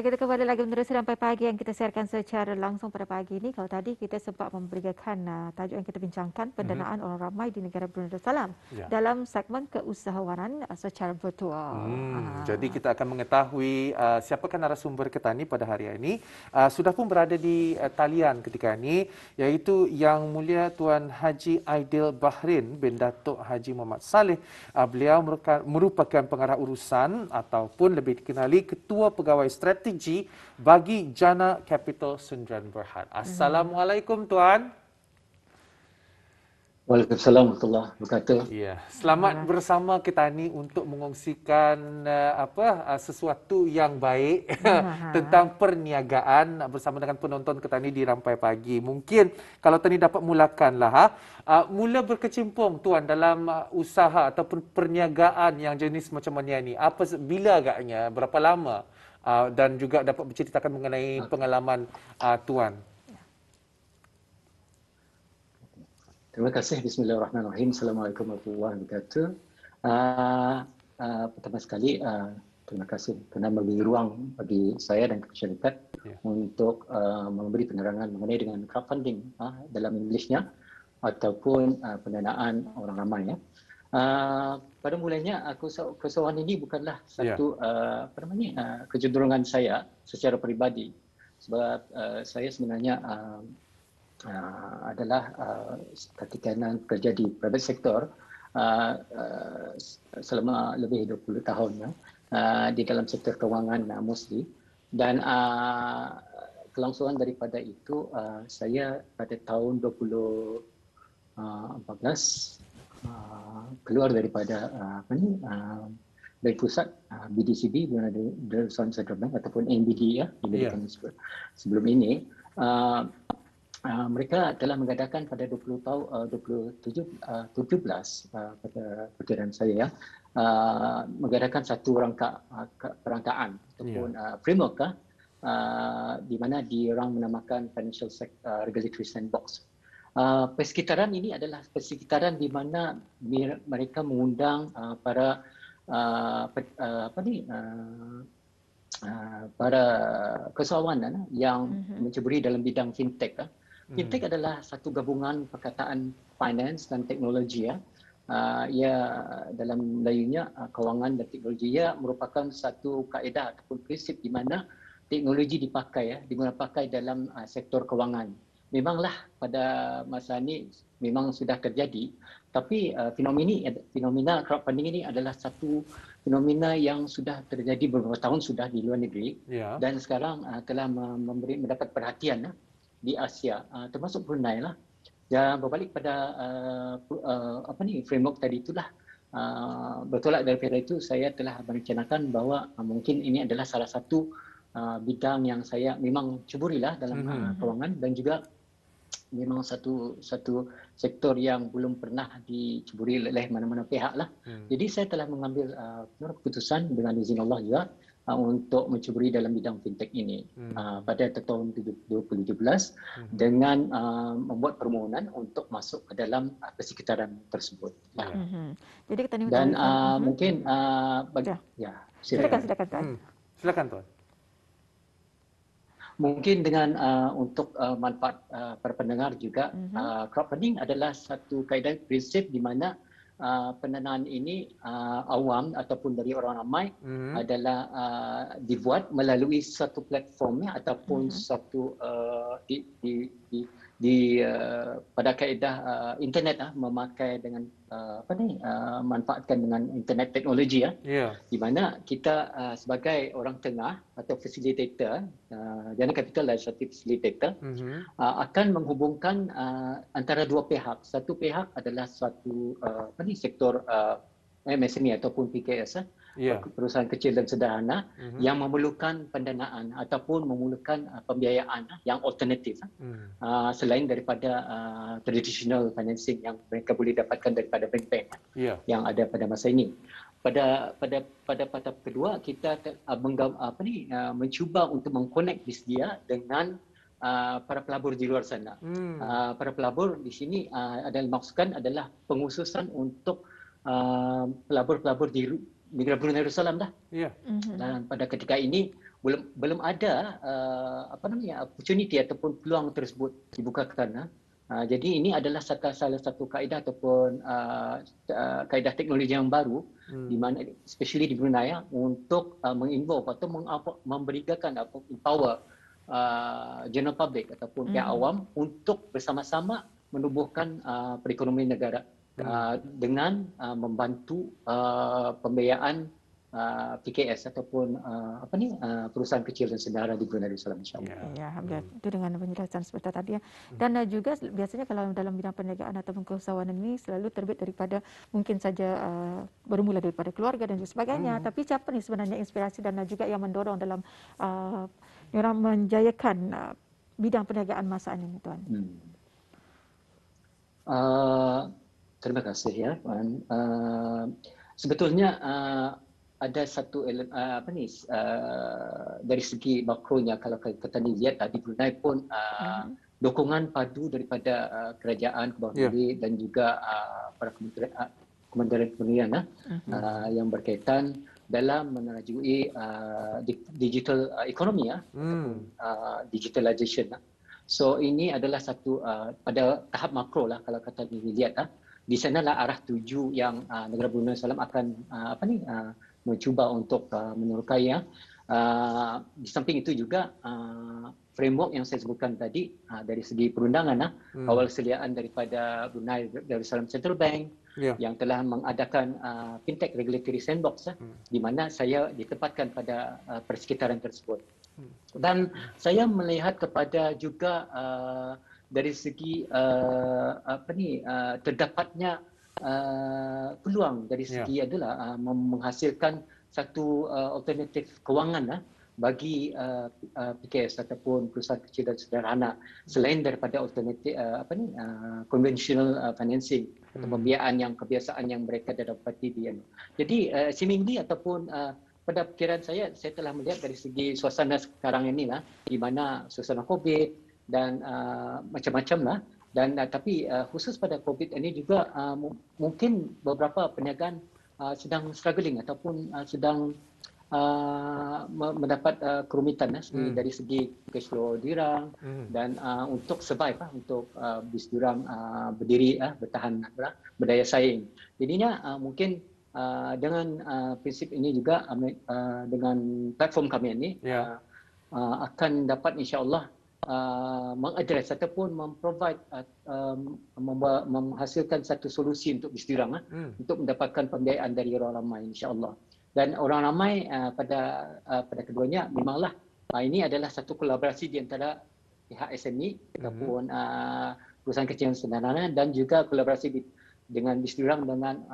Baik, kita kembali lagi menerusi sampai pagi yang kita siarkan secara langsung pada pagi ini. Kalau tadi kita sempat memberikan tajuk yang kita bincangkan, pendanaan orang ramai di negara Brunei Darussalam Ya. dalam segmen keusahawanan secara virtual. Jadi kita akan mengetahui siapakah narasumber kita ni pada hari ini. Sudah pun berada di talian ketika ini, iaitu Yang Mulia Tuan Haji Aidil Bahrin bin Datuk Haji Muhammad Saleh. Beliau merupakan pengarah urusan ataupun lebih dikenali Ketua Pegawai Strategi bagi Jana Capital Sdn Bhd. Assalamualaikum Tuan. Waalaikumsalam warahmatullahi wabarakatuh. Ya, selamat bersama kita ni untuk mengongsikan sesuatu yang baik tentang perniagaan bersama dengan penonton kita ni di Rampai Pagi. Mungkin kalau tadi dapat mulakanlah mula berkecimpung Tuan dalam usaha ataupun perniagaan yang jenis macam mana ni. Bila agaknya, berapa lama? Dan juga dapat berceritakan mengenai pengalaman Tuan. Terima kasih. Bismillahirrahmanirrahim. Assalamualaikum warahmatullahi wabarakatuh. Pertama sekali, terima kasih kerana memberi ruang bagi saya dan masyarakat untuk memberi penerangan mengenai dengan crowdfunding dalam Englishnya ataupun pendanaan orang ramai. Pada mulanya, keusahawan ini bukanlah satu kecenderungan saya secara peribadi, sebab saya sebenarnya adalah ketika kerja di private sector selama lebih 20 tahun di dalam sektor kewangan mostly, dan kelangsungan daripada itu saya pada tahun 2014 keluar daripada dari pusat BDCB, Brunei Darussalam Central Bank ataupun NBD sebelum ini. Mereka telah mengadakan pada 2017 pada perkiraan saya mengadakan satu perangkaan ataupun framework di mana diorang menamakan Financial Regulatory Sandbox. Persekitaran ini adalah persekitaran di mana mereka mengundang para para keusahawan yang menceburi dalam bidang fintech. Fintech adalah satu gabungan perkataan finance dan teknologi. Ia dalam Melayunya kewangan dan teknologi. Ia merupakan satu kaedah ataupun prinsip di mana teknologi digunakan dalam sektor kewangan. Memanglah pada masa ini memang sudah terjadi, tapi fenomena crowdfunding ini adalah satu fenomena yang sudah terjadi beberapa tahun sudah di luar negeri dan sekarang telah mendapat perhatian di Asia, termasuk Brunei lah. Dan berbalik pada framework tadi itulah, bertolak daripada itu saya telah merencanakan bahawa mungkin ini adalah salah satu bidang yang saya memang ceburilah dalam kewangan, dan juga memang satu sektor yang belum pernah diceburi oleh mana-mana pihak lah. Jadi saya telah mengambil keputusan dengan izin Allah juga untuk menceburi dalam bidang fintech ini pada tahun 2017 dengan membuat permohonan untuk masuk ke dalam persekitaran tersebut. Jadi kita dan mungkin silakan Tuan. Silakan Tuan. Mungkin dengan untuk manfaat para pendengar juga, crowdfunding adalah satu kaedah prinsip di mana pendanaan ini awam ataupun dari orang ramai adalah dibuat melalui satu platformnya ataupun satu pada kaedah internet memakai dengan manfaatkan dengan internet teknologi di mana kita sebagai orang tengah atau facilitator, Jana Capital adalah satu facilitator, akan menghubungkan antara dua pihak. Satu pihak adalah suatu sektor MSME ataupun PKS, perusahaan kecil dan sederhana yang memerlukan pendanaan ataupun memerlukan pembiayaan yang alternatif selain daripada traditional financing yang mereka boleh dapatkan daripada bank-bank yang ada pada masa ini. Pada tahap kedua, kita mencuba untuk mengconnect dia dengan para pelabur di luar sana. Para pelabur di sini maksudkan adalah penghususan untuk pelabur-pelabur di negara Brunei Darussalam dah. Dan pada ketika ini belum ada opportunity ataupun peluang tersebut dibukakan. Jadi ini adalah salah satu kaedah ataupun kaedah teknologi yang baru di mana especially di Brunei untuk menginvolve atau memberikan atau empower general public ataupun pihak awam untuk bersama-sama menubuhkan perekonomian negara dengan membantu pembiayaan PKS ataupun perusahaan kecil dan sedara di Brunei Darussalam, insyaAllah. Ya, alhamdulillah. Itu dengan penjelasan seperti tadi ya. Dan juga biasanya kalau dalam bidang perniagaan ataupun keusahawanan ini selalu terbit daripada mungkin saja bermula daripada keluarga dan juga sebagainya. Tapi siapa ni sebenarnya inspirasi dan juga yang mendorong dalam orang menjayakan bidang perniagaan masa ini, Tuan? Terima kasih ya, Puan. Sebetulnya ada satu dari segi makronya kalau kita lihat di Brunei pun dukungan padu daripada kerajaan ke bawah negeri dan juga para kementerian yang berkaitan dalam menerajui digital economy ataupun digitalization. So ini adalah satu pada tahap makro lah kalau kata dilihat di sanalah arah tuju yang negara Brunei Darussalam akan mencuba untuk menerokai. Di samping itu juga framework yang saya sebutkan tadi dari segi perundangan awal sediaan daripada Brunei Darussalam Central Bank yang telah mengadakan fintech regulatory sandbox di mana saya ditempatkan pada persekitaran tersebut. Dan saya melihat kepada juga dari segi terdapatnya peluang dari segi adalah menghasilkan satu alternatif kewangan bagi PKS ataupun perusahaan kecil dan sederhana selain daripada alternatif conventional financing atau pembiayaan yang kebiasaan yang mereka dah dapati di. Jadi seemingly ataupun pada fikiran saya telah melihat dari segi suasana sekarang inilah di mana suasana COVID dan macam-macam lah. Dan tapi khusus pada COVID ini juga mungkin beberapa perniagaan sedang struggling ataupun sedang mendapat kerumitan dari segi cash flow dirang dan untuk survive untuk bis dirang berdiri bertahan berdaya saing. Jadinya mungkin dengan prinsip ini juga dengan platform kami ini akan dapat insya-Allah mengadres ataupun memprovide menghasilkan satu solusi untuk bisdirang untuk mendapatkan pembiayaan dari orang ramai insya-Allah. Dan orang ramai pada keduanya memanglah ini adalah satu kolaborasi di antara pihak SME ataupun perusahaan kecil dan sederhana dan juga kolaborasi dengan bisdirang dengan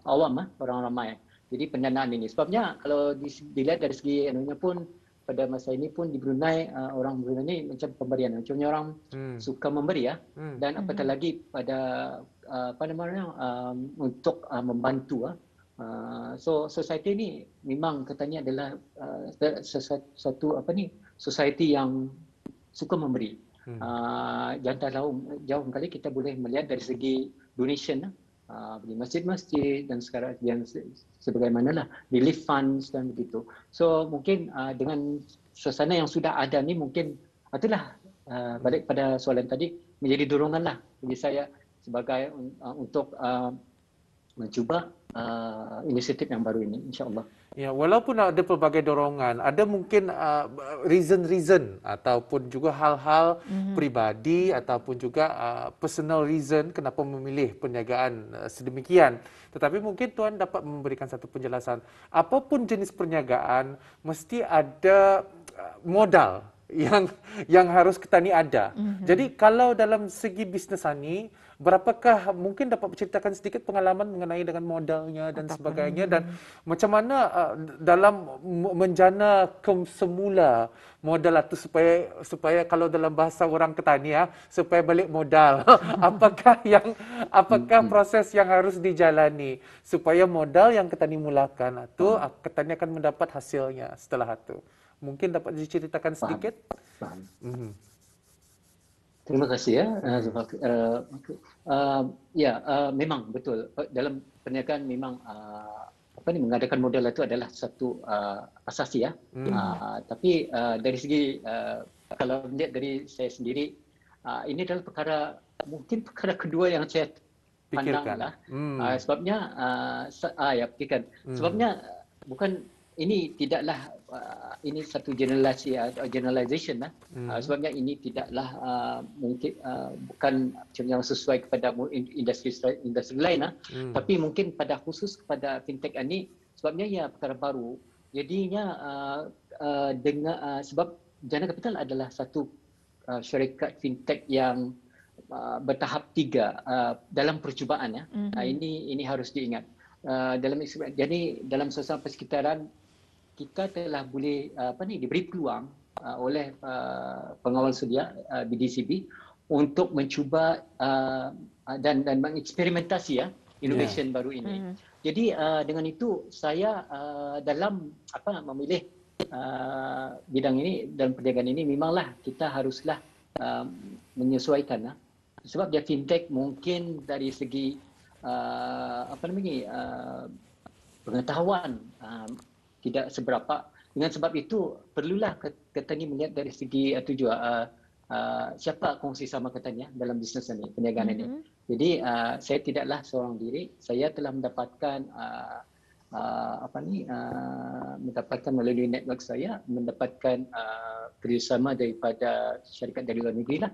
awam orang ramai. Jadi pendanaan ini sebabnya kalau dilihat dari segi anunya pun pada masa ini pun di Brunei orang Brunei ini macam pemberian. Macamnya orang suka memberi dan apatah lagi pada untuk membantu. So society ini memang katanya adalah satu society yang suka memberi. Jauh kali kita boleh melihat dari segi donation di masjid-masjid dan sekarang yang sebagaimana lah relief funds dan begitu. So mungkin dengan suasana yang sudah ada ni mungkin itulah balik pada soalan tadi menjadi dorongan lah bagi saya sebagai untuk mencuba inisiatif yang baru ini insya-Allah. Ya, walaupun ada pelbagai dorongan, ada mungkin reason ataupun juga hal-hal pribadi ataupun juga personal reason kenapa memilih perniagaan sedemikian. Tetapi mungkin Tuan dapat memberikan satu penjelasan. Apapun jenis perniagaan, mesti ada modal yang harus kita ni ada. Jadi kalau dalam segi bisnes ini, berapakah mungkin dapat menceritakan sedikit pengalaman mengenai dengan modalnya dan sebagainya dan macam mana dalam menjana semula modal itu supaya kalau dalam bahasa orang Ketani supaya balik modal. Apakah proses yang harus dijalani supaya modal yang Ketani mulakan itu Ketani akan mendapat hasilnya setelah itu. Mungkin dapat diceritakan sedikit? Faham. Terima kasih ya. Memang betul dalam perniagaan memang mengadakan modal itu adalah satu asasi ya. Tapi dari segi kalau melihat dari saya sendiri, ini adalah mungkin perkara kedua yang saya pandang lah. Sebabnya pikirkan. Sebabnya bukan ini tidaklah ini satu generalization lah. Sebabnya ini tidaklah mungkin bukan yang sesuai kepada industri lain lah. Tapi mungkin pada khusus kepada fintech ini sebabnya ya perkara baru. Jadinya sebab Jana Capital adalah satu syarikat fintech yang bertahap 3 dalam percubaan ya. Ini harus diingat. Jadi dalam suasana persekitaran kita telah boleh diberi peluang oleh pengawal sedia BDCB untuk mencuba dan mengeksperimentasi ya innovation baru ini. Jadi dengan itu saya dalam memilih bidang ini dan perniagaan ini memanglah kita haruslah menyesuaikan sebab dia fintech mungkin dari segi pengetahuan tidak seberapa. Dengan sebab itu perlulah kita ni melihat dari segi siapa kongsi sama kita ni dalam bisnes ini, perniagaan ini. Jadi saya tidaklah seorang diri, saya telah mendapatkan mendapatkan melalui network saya mendapatkan kerjasama daripada syarikat dari luar negeri lah.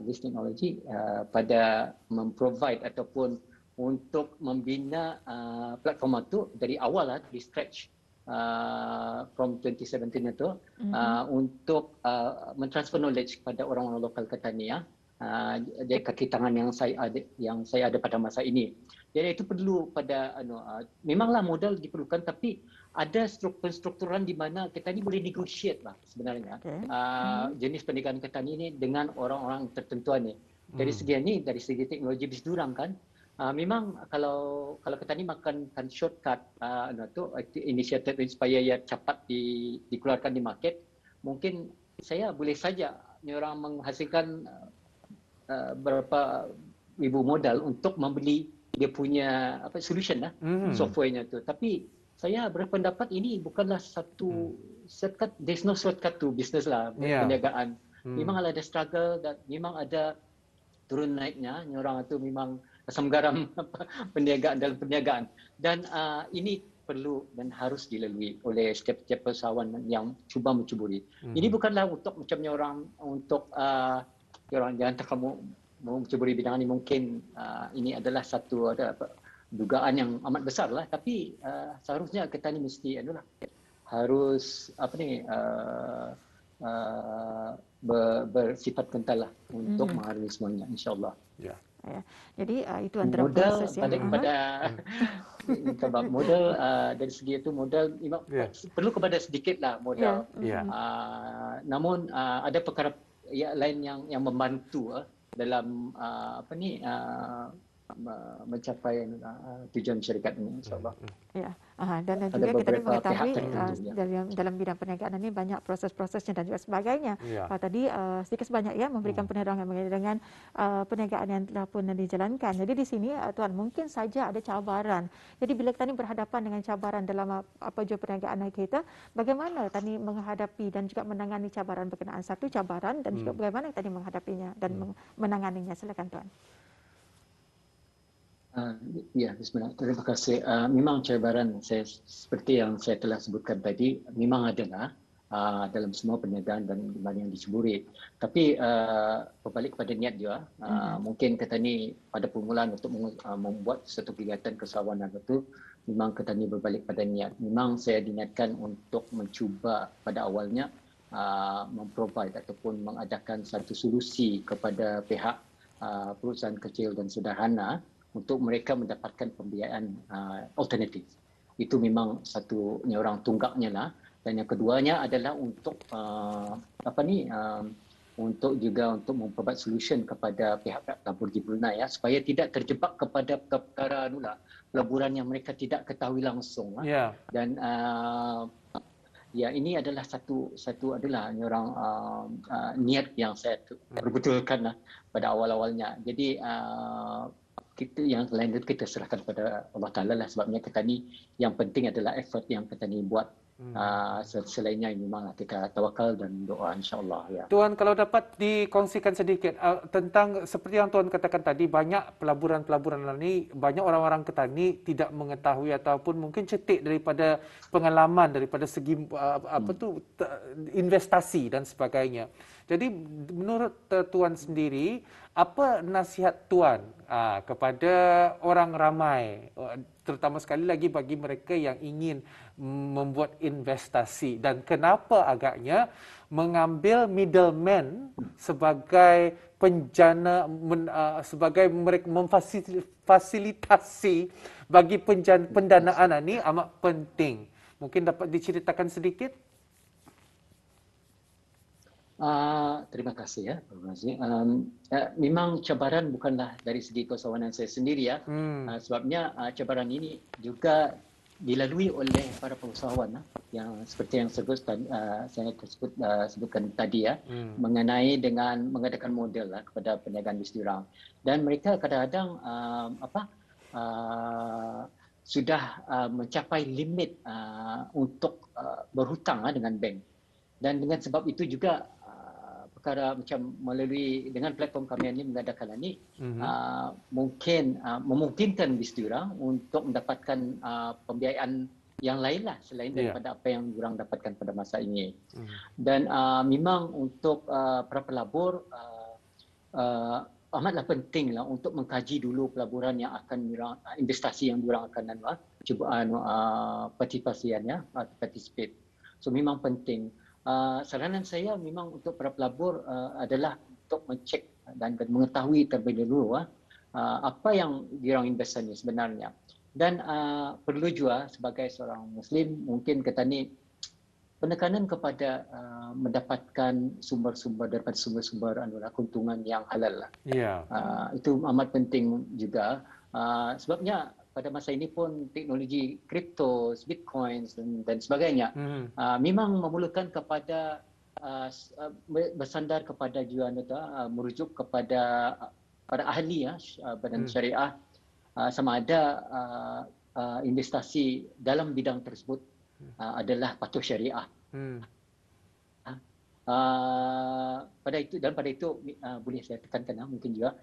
This technology pada memprovide ataupun untuk membina platform itu dari awal dari scratch from 2017 itu untuk mentransfer knowledge kepada orang-orang lokal Ketani dari kaki tangan yang saya ada pada masa ini. Jadi itu perlu pada memanglah modal diperlukan tapi ada strukturan di mana kita ni boleh negotiate lah sebenarnya jenis perniagaan kita ni dengan orang-orang tertentu ni. Dari segi ni, dari segi teknologi bisnis durang kan, memang kalau kita ni makan shortcut initiative supaya ia cepat dikeluarkan di market, mungkin saya boleh saja ni orang menghasilkan berapa ribu modal untuk membeli dia punya solution lah, softwarenya tu. Tapi saya berpendapat ini bukanlah satu shortcut. There's no shortcut to business lah, perniagaan. Memang ada struggle dan memang ada turun naiknya. Orang itu memang asam garam perniagaan dalam perniagaan. Dan ini perlu dan harus dilalui oleh setiap usahawan yang cuba mencuburi. Ini bukanlah untuk macamnya orang untuk orang jangan kamu mau mencuburi bidang ini. Mungkin ini adalah satu dugaan yang amat besar lah, tapi seharusnya kita ni mesti harus bersifat kental lah untuk menghadapi semuanya, insyaAllah. Ya. Jadi itu antara modal proses ya. balik kepada modal dari segi itu modal perlu kepada sedikit lah modal. Namun ada perkara lain yang membantu dalam mencapai tujuan syarikat ini, insyaAllah. Ya, dan juga kita mengetahui dalam bidang perniagaan ini banyak proses-prosesnya dan juga sebagainya. Tadi sedikit sebanyak ya memberikan penerangan mengenai dengan perniagaan yang telah pun dijalankan. Jadi di sini Tuan mungkin saja ada cabaran. Jadi bila kita ni berhadapan dengan cabaran dalam jua perniagaan kita, bagaimana tadi menghadapi dan juga menangani cabaran berkenaan satu cabaran dan juga bagaimana tadi menghadapinya dan menanganinya. Silakan Tuan. Ya, bismillah. Terima kasih. Memang cabaran seperti yang saya telah sebutkan tadi, memang adalah dalam semua perniagaan dan mana yang dicuburi. Tapi berbalik kepada niat juga, mungkin kita ni pada permulaan untuk membuat satu kegiatan kesawanan itu, memang kita ni berbalik pada niat. Memang saya diniatkan untuk mencuba pada awalnya memprovide ataupun mengadakan satu solusi kepada pihak perusahaan kecil dan sederhana untuk mereka mendapatkan pembiayaan alternatif. Itu memang satu orang tunggaknya lah. Dan yang keduanya adalah untuk untuk juga untuk memperbuat solution kepada pihak pelabur di Brunei supaya tidak terjebak kepada perkara pelaburan yang mereka tidak ketahui langsung. Dan ini adalah satu adalah orang niat yang saya berbetulkan pada awal-awalnya. Jadi kita yang lain itu kita serahkan kepada Allah Taala lah, sebabnya kita ni yang penting adalah effort yang kita ni buat. Selainnya memang kita tawakal dan doa, insya-Allah ya. Tuan, kalau dapat dikongsikan sedikit tentang seperti yang Tuan katakan tadi, banyak pelaburan-pelaburan ini, banyak orang-orang Ketani tidak mengetahui ataupun mungkin cetek daripada pengalaman daripada segi investasi dan sebagainya. Jadi menurut Tuan sendiri, apa nasihat Tuan kepada orang ramai, terutama sekali lagi bagi mereka yang ingin membuat investasi, dan kenapa agaknya mengambil middleman sebagai penjana, sebagai mereka memfasilitasi bagi pendanaan ini amat penting. Mungkin dapat diceritakan sedikit? Terima kasih ya, memang cabaran bukanlah dari segi keusahawanan saya sendiri ya. Sebabnya cabaran ini juga dilalui oleh para pengusahawan yang seperti yang saya sebutkan tadi ya, mengenai dengan mengadakan model kepada perniagaan bisnis diorang, dan mereka kadang-kadang sudah mencapai limit untuk berhutang dengan bank, dan dengan sebab itu juga perkara macam melalui dengan platform kami ini mengadakan ini mungkin memungkinkan bisnis diorang untuk mendapatkan pembiayaan yang lain lah selain daripada apa yang diorang dapatkan pada masa ini. Dan memang untuk para pelabur amatlah penting lah untuk mengkaji dulu pelaburan yang akan investasi yang diorang akan cuba partisipasiannya, participate. So memang penting. Saranan saya memang untuk para pelabur adalah untuk mencek dan mengetahui terlebih dahulu apa yang diorang investasi ini sebenarnya. Dan perlu juga sebagai seorang Muslim, mungkin kita ni penekanan kepada mendapatkan sumber-sumber daripada sumber-sumber keuntungan yang halal lah. Itu amat penting juga. Sebabnya pada masa ini pun teknologi kripto, bitcoins dan sebagainya memang memerlukan kepada bersandar kepada juga merujuk kepada para ahli badan syariah, sama ada investasi dalam bidang tersebut adalah patuh syariah. Pada itu boleh saya tekankan mungkin juga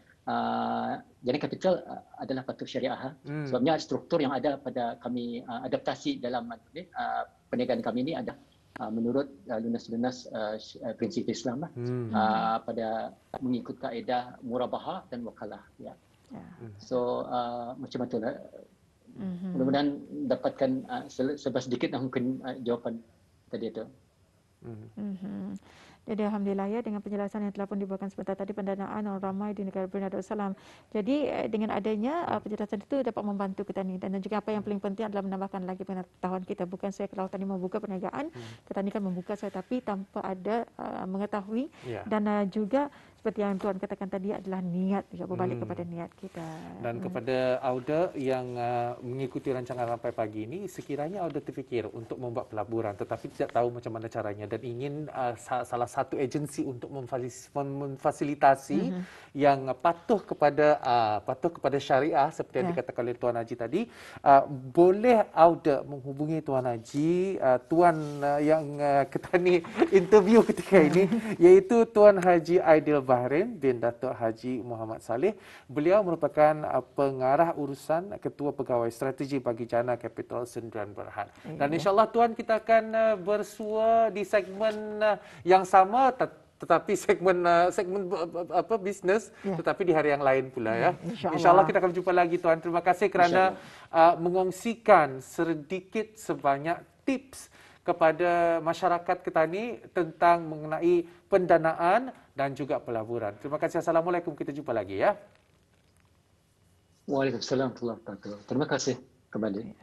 jaring kapital adalah patuh syariah. Sebabnya struktur yang ada pada kami adaptasi dalam perniagaan kami ini ada menurut lunas-lunas prinsip Islam pada mengikut kaedah murabahah dan wakalah ya. So macam itulah. Mudah-mudahan dapatkan sedikit mungkin jawapan tadi itu. Jadi alhamdulillah ya, dengan penjelasan yang telah pun dibuatkan sebentar tadi, pendanaan orang ramai di negara Brunei Darussalam. Jadi dengan adanya penjelasan itu dapat membantu kita ni, dan juga apa yang paling penting adalah menambahkan lagi pengetahuan kita. Bukan saya kalau tadi membuka perniagaan, kita ni kan membuka saya, tapi tanpa ada mengetahui dan juga seperti yang Tuan katakan tadi adalah niat, juga berbalik kepada niat kita. Dan kepada Auda yang mengikuti rancangan Rampai Pagi ini, sekiranya Auda terfikir untuk membuat pelaburan tetapi tidak tahu macam mana caranya dan ingin salah satu agensi untuk memfasilitasi yang patuh kepada syariah seperti yang dikatakan oleh Tuan Haji tadi, boleh Auda menghubungi Tuan Haji, Tuan yang kita ni interview ketika ini, iaitu Tuan Haji Aidil Bahrain bin Datuk Haji Muhammad Saleh. Beliau merupakan pengarah urusan Ketua Pegawai Strategi Bagi Jana Capital Sendirian Berhad. Dan insya-Allah Tuan, kita akan bersua di segmen yang sama, tetapi segmen bisnes, tetapi di hari yang lain pula ya. Insya-Allah kita akan jumpa lagi Tuan. Terima kasih kerana mengongsikan sedikit sebanyak tips kepada masyarakat kita ni tentang mengenai pendanaan dan juga pelaburan. Terima kasih. Assalamualaikum. Kita jumpa lagi ya. Waalaikumsalam warahmatullahi wabarakatuh. Terima kasih kembali.